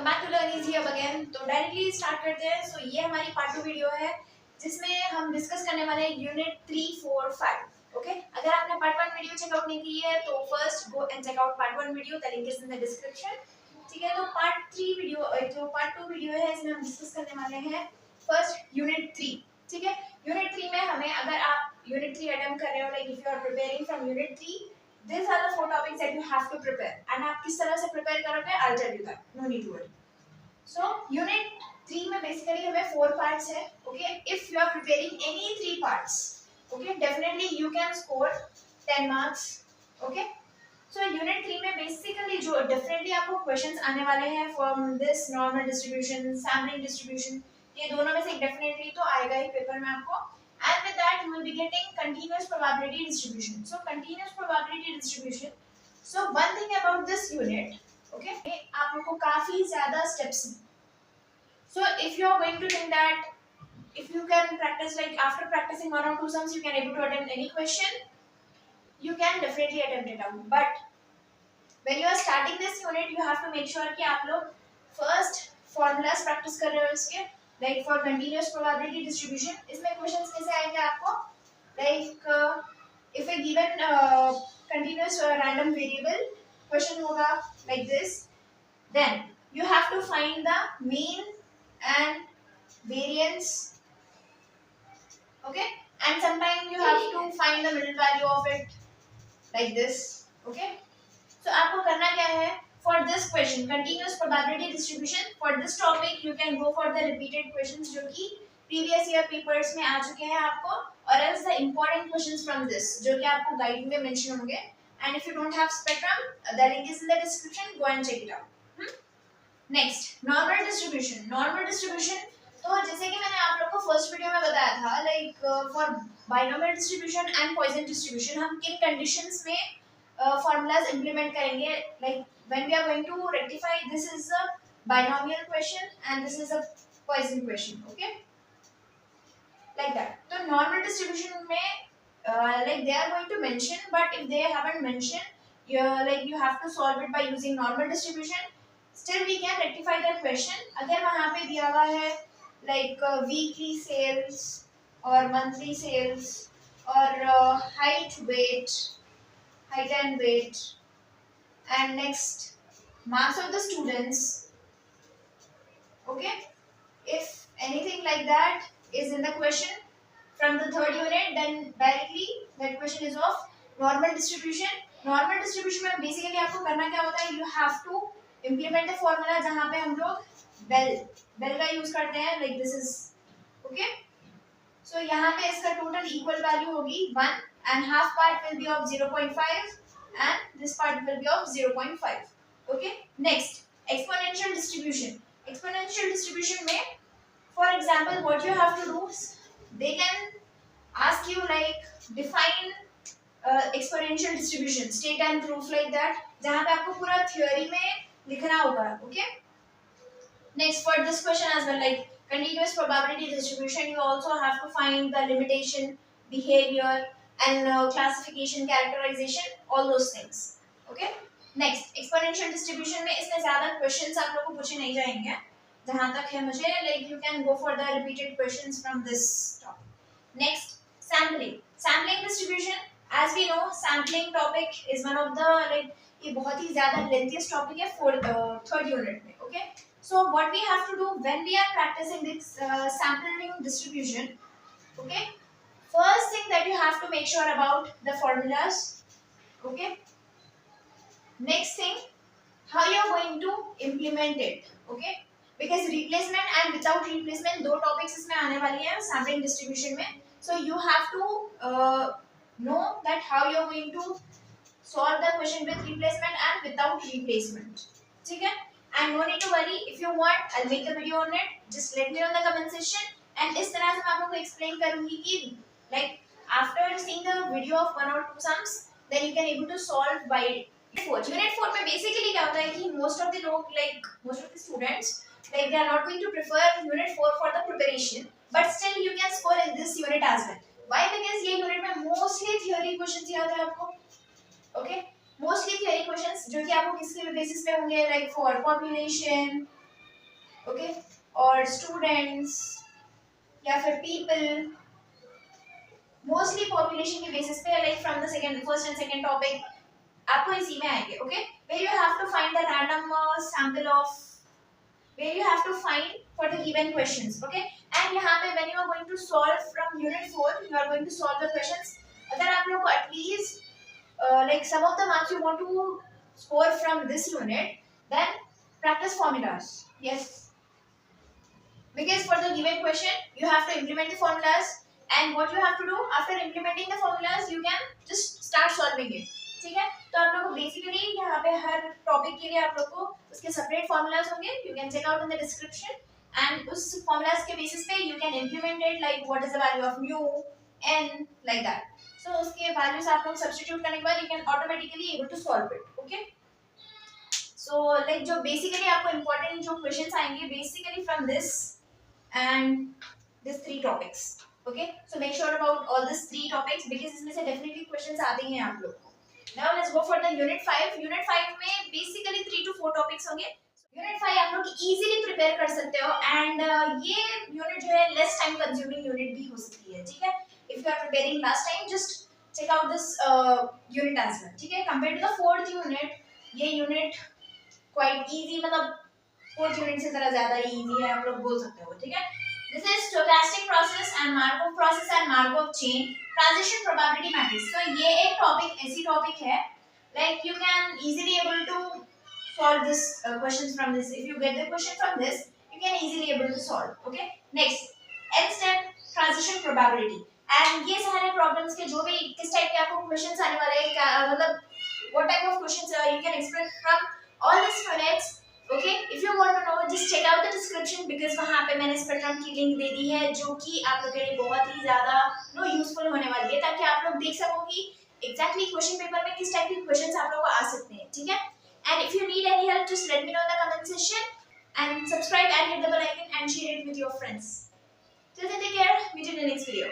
Back to learn easy अब again. तो directly start करते हैं। सो ये हमारी पार्ट 2 वीडियो है जिसमें हम डिस्कस करने वाले हैं यूनिट 3, 4, 5। ओके, अगर आपने पार्ट 1 वीडियो चेकआउट नहीं की है तो first go and check out part 1 video, the link is in the description. ठीक है, तो पार्ट 3 वीडियो जो पार्ट 2 वीडियो है इसमें हम डिस्कस करने वाले हैं फर्स्ट यूनिट 3। ठीक है, यूनिट 3 में हमें, अगर आप यूनिट 3 अटेम्प्ट कर रहे हो, like if you are preparing from unit 3, these are the 4 topics that you have to prepare, and आप किस तरह से प्रिपेयर करोगे, I'll tell you that, no need to worry. So unit 3 में basically हमें 4 parts है. Okay, if you are preparing any 3 parts, okay, definitely you can score 10 marks. Okay, so unit 3 में basically जो definitely आपको questions आने वाले हैं from this normal distribution, sampling distribution, ये दोनों में से definitely तो आएगा ही पेपर में आपको. And with that you will be getting continuous probability distribution. So continuous probability distribution. So one thing about this unit, okay, आप लोगों को काफी ज़्यादा steps हैं. So if you are going to think that if you can practice, like after practicing 1 or 2 sums you can able to attempt any question, you can definitely attempt it out. But when you are starting this unit you have to make sure कि आप लोग first formulas practice कर रहे हो इसके, like for continuous probability distribution. इसमें questions कैसे आएंगे आपको, like if a given continuous random variable question होगा like this, then you have to find the mean and variance. Okay, and sometimes you have to find the middle value of it like this. Okay, so आपको करना क्या है, for this question continuous probability distribution, for this topic you can go for the repeated questions जो कि previous year papers में आ चुके हैं आपको, और else the important questions from this जो कि आपको guide में mention होंगे. And if you don't have spectrum, the link is in the description, go and check it out. Next, normal distribution. Normal distribution, तो जैसे कि मैंने आप लोग को फर्स्ट वीडियो में बताया था, like for binomial distribution and Poisson distribution हम किन conditions में formulas implement करेंगे, like when we are going to rectify, this is a binomial question and this is a Poisson question. Okay, like that. तो normal distribution में like they are going to mention, but if they haven't mentioned, you have to solve it by using normal distribution. Still we can rectify that question. अगर वहाँ पे दिया हुआ है like weekly sales or monthly sales or height and weight, and next marks of the students. Okay, if anything like that is in the question from the third unit, then directly that question is of normal distribution. Normal distribution में basically आपको करना क्या होता है, you have to implement the formula जहाँ पे हम लोग बेल का यूज करते हैं, like this is. Okay, so यहाँ पे इसका total equal value होगी 1 and half part will be of 0.5 and this part will be of 0.5. Okay, next exponential distribution. Exponential distribution में for example what you have to do, they can ask you like define exponential distribution, state and proof, like that, जहाँ पे आपको पूरा theory में लिखना होगा. Okay, next for this question as well, like continuous probability distribution, you also have to find the limitation, behavior and classification, characterization, all those things. Okay, next exponential distribution में इसमें ज़्यादा questions आप लोगों को पूछे नहीं जाएंगे जहाँ तक है मुझे, like you can go for the repeated questions from this topic. Next, sampling. Sampling distribution, as we know sampling topic is one of the, like ये बहुत ही ज़्यादा lengthiest topic है third unit में. Okay, so what we have to do when we are practicing this sampling distribution, okay, first thing that you have to make sure about the formulas. Okay, next thing, how you are going to implement it. Okay, because replacement and without replacement दो topics इसमें आने वाली हैं sampling distribution में. So you have to know that how you are going to solve the question with replacement and without replacement. ठीक है, and no need to worry, if you want I'll make a video on it, just let me know in the comment section. And इस तरह से मैं आप लोगों को explain करूँगी कि like after seeing the video of 1 or 2 sums, then you can able to solve by unit 4 में basically क्या होता है कि most of the लोग, like most of the students, like they are not going to prefer unit 4 for the preparation, but still you can score in this unit as well. Why? Because ये unit में mostly theory questions याद है आपको. Okay, mostly theory questions जो कि आपको किसके basis पे होंगे, like for population, ओके, और स्टूडेंट्स या फिर पीपल, मोस्टली पॉपुलेशन के बेसिस पे, like from the second, first and second topic आपको इसी में आएंगे. Okay, where you have to find the random sample of, where you have to find for the given questions. Okay, and यहाँ पे when you are going to solve from unit 4, you are going to solve the questions. अगर आप लोग को at least like some of the marks you want to score from this unit, then practice formulas. Yes, because for the given question you have to implement the formulas, and what you have to do after implementing the formulas, you can just start solving it. ठीक है, तो आप लोग को basically यहाँ पे हर topic के लिए आप लोग को उसके सेपरेट फॉर्मूलाज होंगे, you can check out in the description, and उस फॉर्मूलाज के बेसिस पे you can implement it, like what is the value of mu N, like that. So उसके वैल्यूज आप लोग सब्स्टिट्यूट करने के बाद you can automatically able to solve it. Okay, so like जो बेसिकली आपको इंपॉर्टेंट जो क्वेश्चंस आएंगे basically from this and this 3 topics. Okay, so make sure about all this 3 topics, because इसमें से डेफिनेटली क्वेश्चंस आते हैं आप लोग को. Now let's go for the unit 5. Unit 5 में basically 3 to 4 topics होंगे. Unit 5 आप लोग easily prepare कर सकते हो, and ये unit जो है less time consuming unit भी हो सकती है. ठीक है, if you are preparing last time, just check out this unit as well. ठीक है, compared to the 4th unit, ये unit quite easy, मतलब 4th unit से ज़रा ज़्यादा easy है, आप लोग बोल सकते हो. ठीक है, this is stochastic process and Markov process and Markov chain, transition probability matrix. So ये एक टॉपिक ऐसी टॉपिक है, like you can easily able to solve this questions from this. If you get the question from this, you can easily able to solve. Okay, next n step transition probability, and ये सारे problems के जो भी किस type के आपको questions आने वाले हैं, मतलब what type of questions you can expect from all these units. Okay, if you want to know, just check out the description, because वहाँ पे मैंने स्पेक्ट्रम की लिंक दे दी है, जो कि आप लोग के लिए बहुत ही ज़्यादा यूजफुल होने वाली है, ताकि आप लोग देख सको कि एग्जैक्टली क्वेश्चन पेपर में किस टाइप के क्वेश्चंस आप लोगों को आ सकते हैं. ठीक है, and if you need any help, just let me know in the comment section, and subscribe and hit the bell icon and share it with your friends. Till then, take care. Meet you in the next video.